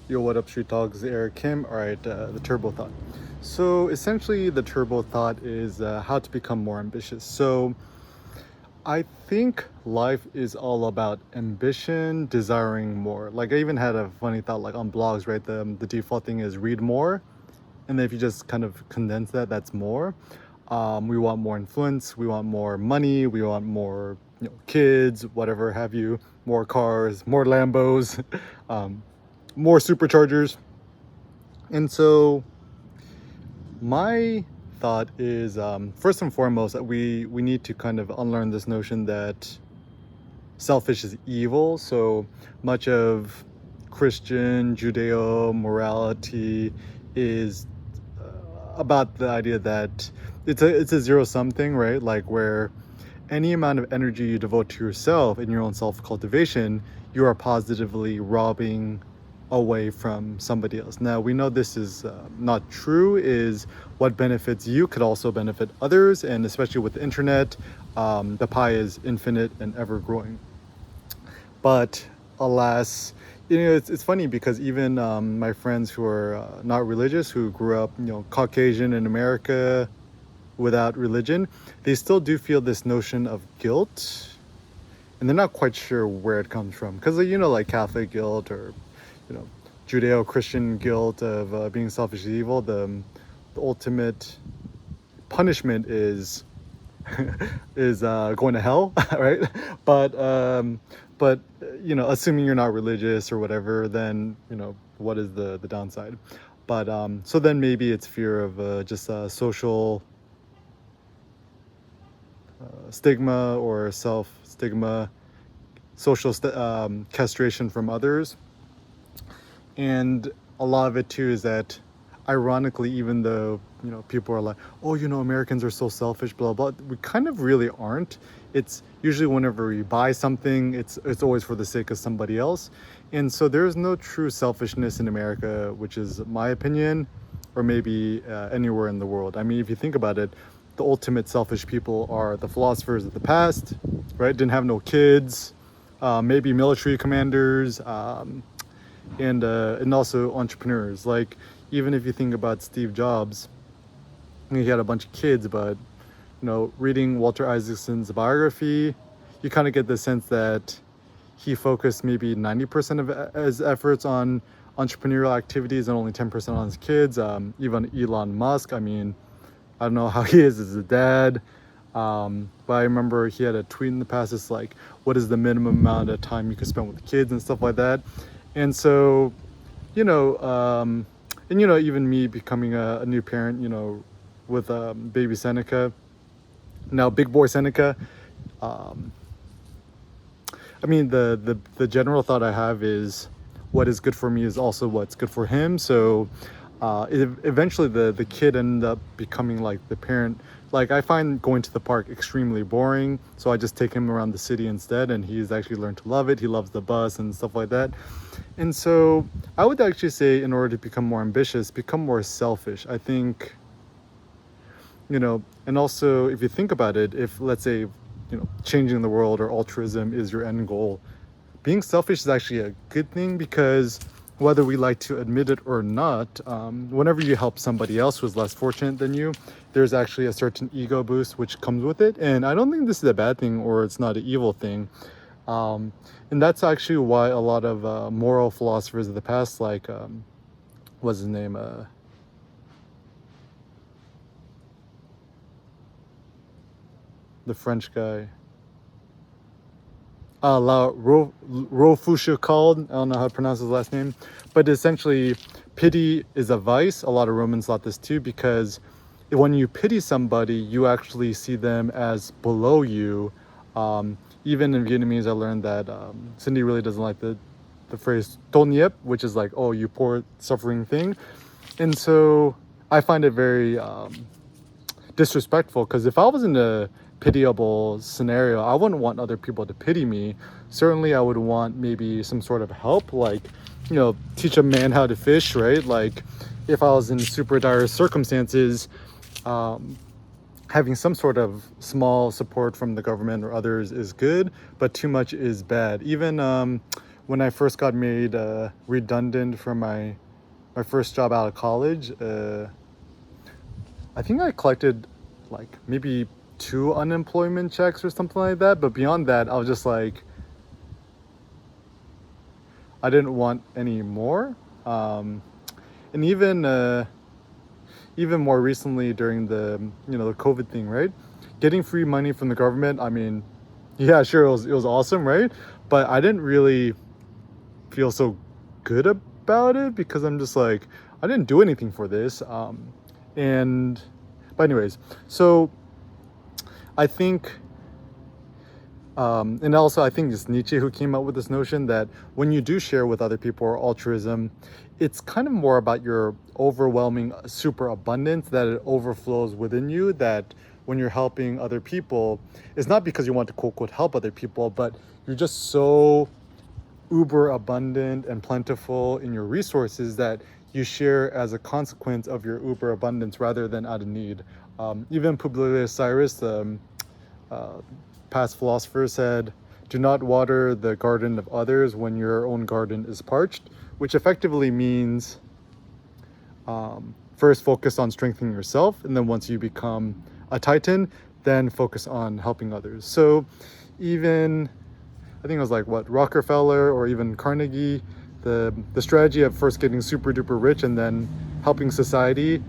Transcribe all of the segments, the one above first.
Yo, what up, Street Talks? Eric Kim. All right, the Turbo Thought. So essentially, the Turbo Thought is how to become more ambitious. So I think life is all about ambition, desiring more. Like I even had a funny thought, like on blogs, right? The default thing is read more, and then if you just kind of condense that, that's more. We want more influence. We want more money. We want more, kids, whatever have you. More cars, more Lambos. More superchargers. And so my thought is, first and foremost, that we need to kind of unlearn this notion that selfish is evil. So much of Christian Judeo morality is about the idea that it's a zero sum thing, right? Like where any amount of energy you devote to yourself and your own self cultivation, you are positively robbing away from somebody else. Now we know this is not true. Is what benefits you could also benefit others, and especially with the internet, the pie is infinite and ever growing. But alas, it's funny because even my friends who are not religious, who grew up, Caucasian in America without religion, they still do feel this notion of guilt, and they're not quite sure where it comes from. Because like Catholic guilt or you know Judeo-Christian guilt of being selfish is evil. The ultimate punishment is is going to hell, right? But assuming you're not religious or whatever, then what is the downside? But so then maybe it's fear of just social stigma or self stigma, social castration from others. And a lot of it too is that, ironically, even though people are like, oh, Americans are so selfish, blah blah, we kind of really aren't. It's usually whenever we buy something, it's always for the sake of somebody else. And so there's no true selfishness in America, which is my opinion, or maybe anywhere in the world. I mean, if you think about it, the ultimate selfish people are the philosophers of the past, right? Didn't have no kids, maybe military commanders, and also entrepreneurs. Like, even if you think about Steve Jobs, he had a bunch of kids, but reading Walter Isaacson's biography, you kind of get the sense that he focused maybe 90% of his efforts on entrepreneurial activities and only 10% on his kids. Even Elon Musk, I mean, I don't know how he is as a dad, but I remember he had a tweet in the past. It's like, what is the minimum amount of time you can spend with the kids and stuff like that. And so, even me becoming a new parent, with baby Seneca, now big boy Seneca. I mean, the general thought I have is, what is good for me is also what's good for him. So eventually the kid ended up becoming like the parent. Like, I find going to the park extremely boring, so I just take him around the city instead, and he's actually learned to love it. He loves the bus and stuff like that. And so I would actually say, in order to become more ambitious, become more selfish. I think, and also, if you think about it, if, let's say, changing the world or altruism is your end goal, being selfish is actually a good thing, because whether we like to admit it or not, whenever you help somebody else who's less fortunate than you, there's actually a certain ego boost which comes with it. And I don't think this is a bad thing, or it's not an evil thing. And that's actually why a lot of moral philosophers of the past, like, what's his name? The French guy. Rofushikald, I don't know how to pronounce his last name, but essentially, pity is a vice. A lot of Romans thought this too, because when you pity somebody, you actually see them as below you. Even in Vietnamese, I learned that Cindy really doesn't like the phrase "ton yep," which is like, "Oh, you poor suffering thing," and so I find it very disrespectful, because if I was in a pitiable scenario, I wouldn't want other people to pity me. Certainly I would want maybe some sort of help, like, teach a man how to fish, right? Like, if I was in super dire circumstances, having some sort of small support from the government or others is good, but too much is bad. Even when I first got made redundant from my first job out of college, I think I collected like maybe 2 unemployment checks or something like that. But beyond that, I was just like, I didn't want any more. And even more recently during the the COVID thing, right? Getting free money from the government. I mean, yeah, sure, it was awesome, right? But I didn't really feel so good about it because I'm just like, I didn't do anything for this. And but anyways, so I think and also I think it's Nietzsche who came up with this notion that when you do share with other people or altruism, it's kind of more about your overwhelming super abundance, that it overflows within you, that when you're helping other people, it's not because you want to quote unquote help other people, but you're just so uber abundant and plentiful in your resources that you share as a consequence of your uber abundance rather than out of need. Even Publius Cyrus, the past philosopher, said, "Do not water the garden of others when your own garden is parched," which effectively means first focus on strengthening yourself, and then once you become a titan, then focus on helping others. So even I think it was like what Rockefeller or even Carnegie, the strategy of first getting super duper rich and then helping society.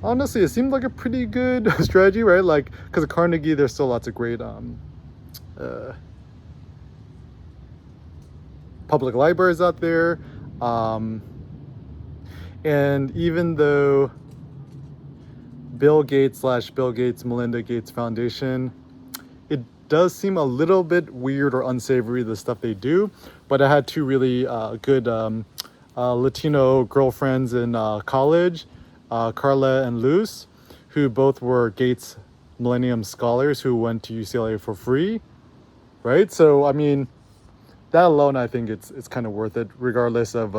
Honestly, it seemed like a pretty good strategy, right? Like, because of Carnegie, there's still lots of great public libraries out there, and even though Bill Gates / Bill Gates Melinda Gates Foundation, it does seem a little bit weird or unsavory, the stuff they do. But I had two really good Latino girlfriends in college, Carla and Luz, who both were Gates Millennium Scholars who went to UCLA for free, right? So I mean, that alone, I think it's kind of worth it, regardless of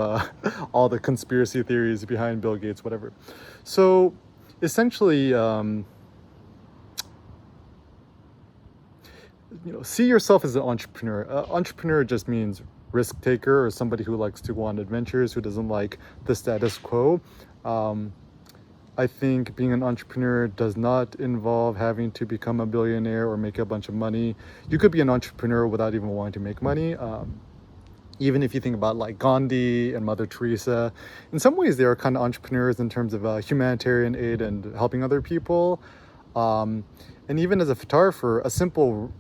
all the conspiracy theories behind Bill Gates, whatever. So essentially, see yourself as an entrepreneur. Entrepreneur just means risk taker, or somebody who likes to go on adventures, who doesn't like the status quo. I think being an entrepreneur does not involve having to become a billionaire or make a bunch of money. You could be an entrepreneur without even wanting to make money. Even if you think about like Gandhi and Mother Teresa, in some ways they are kind of entrepreneurs in terms of humanitarian aid and helping other people. And even as a photographer, a simple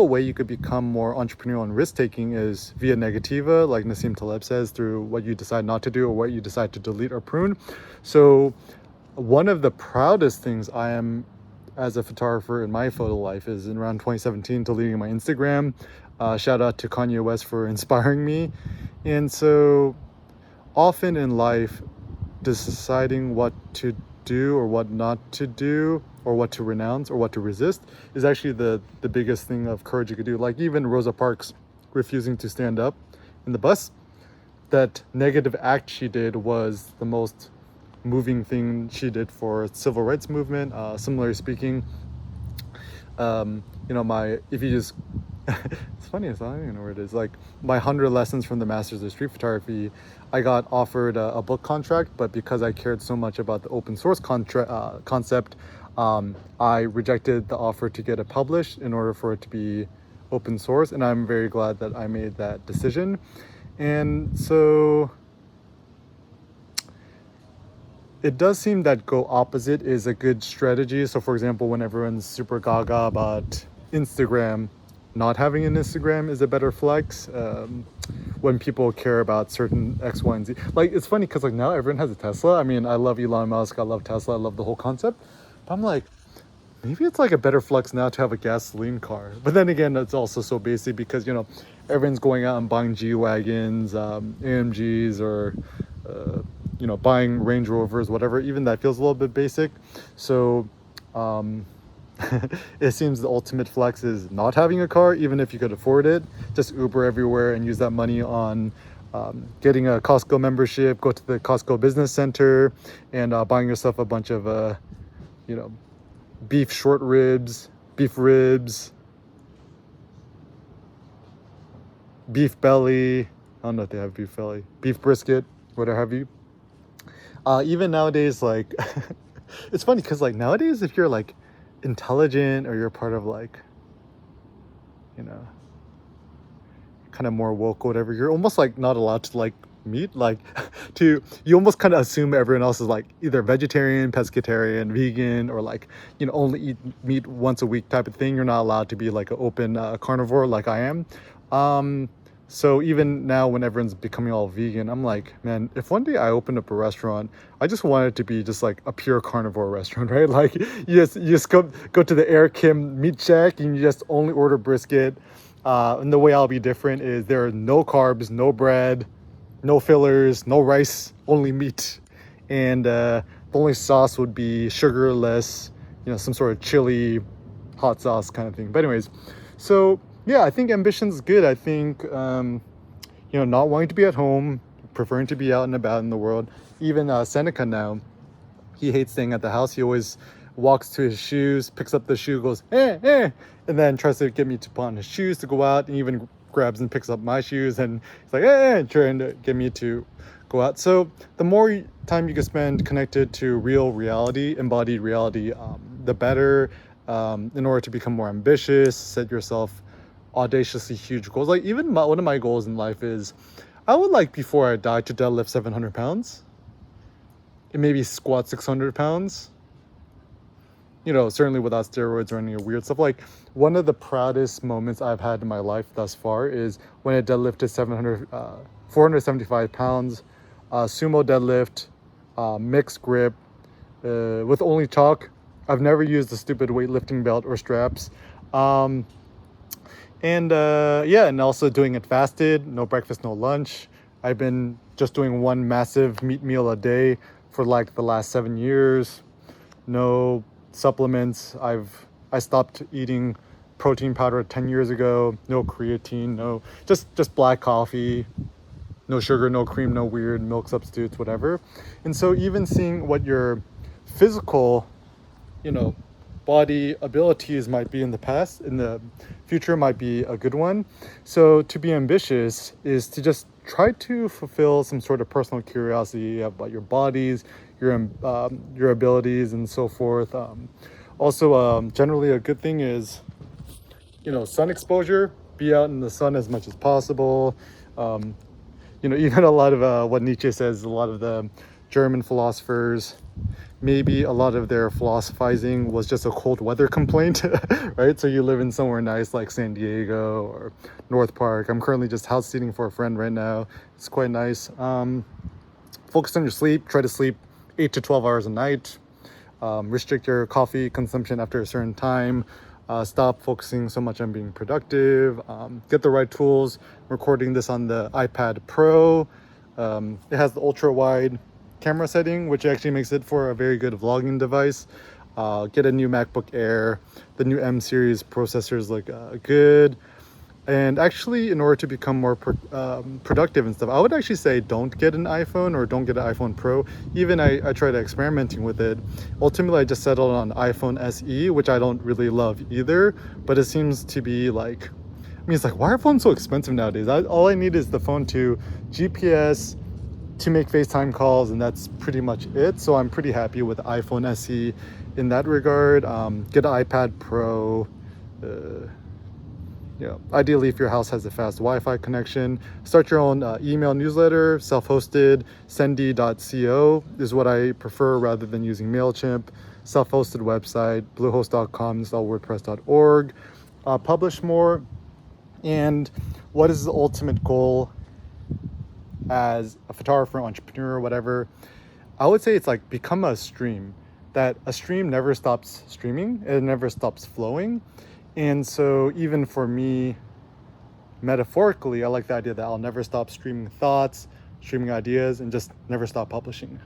way you could become more entrepreneurial and risk-taking is via negativa, like Nassim Taleb says, through what you decide not to do or what you decide to delete or prune. So one of the proudest things I am as a photographer in my photo life is in around 2017 deleting my Instagram. Shout out to Kanye West for inspiring me. And so often in life, deciding what to do or what not to do, or what to renounce or what to resist, is actually the biggest thing of courage you could do. Like even Rosa Parks refusing to stand up in the bus, that negative act she did was the most moving thing she did for civil rights movement. Similarly speaking, if you just it's funny, I don't even know where it is, like my 100 lessons from the Masters of Street Photography, I got offered a book contract, but because I cared so much about the open source concept, I rejected the offer to get it published in order for it to be open source, and I'm very glad that I made that decision. And so it does seem that go opposite is a good strategy. So for example, when everyone's super gaga about Instagram, not having an Instagram is a better flex. When people care about certain X, Y, and Z. Like, it's funny because like now everyone has a Tesla. I mean, I love Elon Musk, I love Tesla, I love the whole concept. But I'm like, maybe it's like a better flex now to have a gasoline car. But then again, it's also so basic because, everyone's going out and buying G-Wagons, AMGs, or, buying Range Rovers, whatever. Even that feels a little bit basic. So, it seems the ultimate flex is not having a car, even if you could afford it. Just Uber everywhere and use that money on getting a Costco membership, go to the Costco Business Center, and buying yourself a bunch of, beef short ribs, beef ribs, beef belly, don't know if they have beef fillet, beef brisket, whatever have you. Even nowadays, like, it's funny because like nowadays, if you're like intelligent or you're part of like, you know, kind of more woke or whatever, you're almost like not allowed to like meat, like you almost kind of assume everyone else is like either vegetarian, pescatarian, vegan, or like, you know, only eat meat once a week type of thing. You're not allowed to be like an open carnivore like I am. So even now when everyone's becoming all vegan, I'm like, man, if one day I opened up a restaurant, I just want it to be just like a pure carnivore restaurant, right? Like you just go to the Air Kim meat shack and you just only order brisket. And the way I'll be different is there are no carbs, no bread, no fillers, no rice, only meat. And the only sauce would be sugarless, you know, some sort of chili, hot sauce kind of thing. But anyways, so yeah, I think ambition's good. I think, you know, not wanting to be at home, preferring to be out and about in the world. Even Seneca now, he hates staying at the house. He always walks to his shoes, picks up the shoe, goes, and then tries to get me to put on his shoes to go out, and even grabs and picks up my shoes, and he's like, trying to get me to go out. So the more time you can spend connected to real reality, embodied reality, the better, in order to become more ambitious, set yourself audaciously huge goals. Like even one of my goals in life is I would like before I die to deadlift 700 pounds and maybe squat 600 pounds. You know, certainly without steroids or any weird stuff. Like one of the proudest moments I've had in my life thus far is when I deadlifted 475 pounds, sumo deadlift, mixed grip, with only chalk. I've never used a stupid weightlifting belt or straps. And also doing it fasted, no breakfast, no lunch. I've been just doing one massive meat meal a day for like the last 7 years. No supplements. I stopped eating protein powder 10 years ago. No creatine, no, just black coffee, no sugar, no cream, no weird milk substitutes, whatever. And so even seeing what your physical, you know, body abilities might be in the past, in the future might be a good one. So to be ambitious is to just try to fulfill some sort of personal curiosity about your bodies, your abilities, and so forth. Generally a good thing is, you know, sun exposure. Be out in the sun as much as possible. You know, even a lot of what Nietzsche says, a lot of the German philosophers, maybe a lot of their philosophizing was just a cold weather complaint, right? So you live in somewhere nice like San Diego or North Park. I'm currently just house sitting for a friend right now. It's quite nice. Focus on your sleep. Try to sleep 8 to 12 hours a night. Restrict your coffee consumption after a certain time. Stop focusing so much on being productive. Get the right tools. I'm recording this on the iPad Pro. It has the ultra wide camera setting, which actually makes it for a very good vlogging device. Get a new MacBook Air. The new M series processors look good. And actually, in order to become more productive and stuff, I would actually say don't get an iPhone or don't get an iPhone Pro. Even I tried experimenting with it. Ultimately, I just settled on iPhone SE, which I don't really love either. But it seems to be like, I mean, it's like, why are phones so expensive nowadays? All I need is the phone to GPS, to make FaceTime calls, and that's pretty much it. So I'm pretty happy with iPhone SE in that regard. Get an iPad Pro. Ideally, if your house has a fast Wi-Fi connection, start your own email newsletter, self-hosted. Sendy.co is what I prefer rather than using MailChimp. Self-hosted website, bluehost.com, install wordpress.org. Publish more. And what is the ultimate goal as a photographer, entrepreneur, whatever? I would say it's like become a stream. That a stream never stops streaming. It never stops flowing. And so even for me, metaphorically, I like the idea that I'll never stop streaming thoughts, streaming ideas, and just never stop publishing.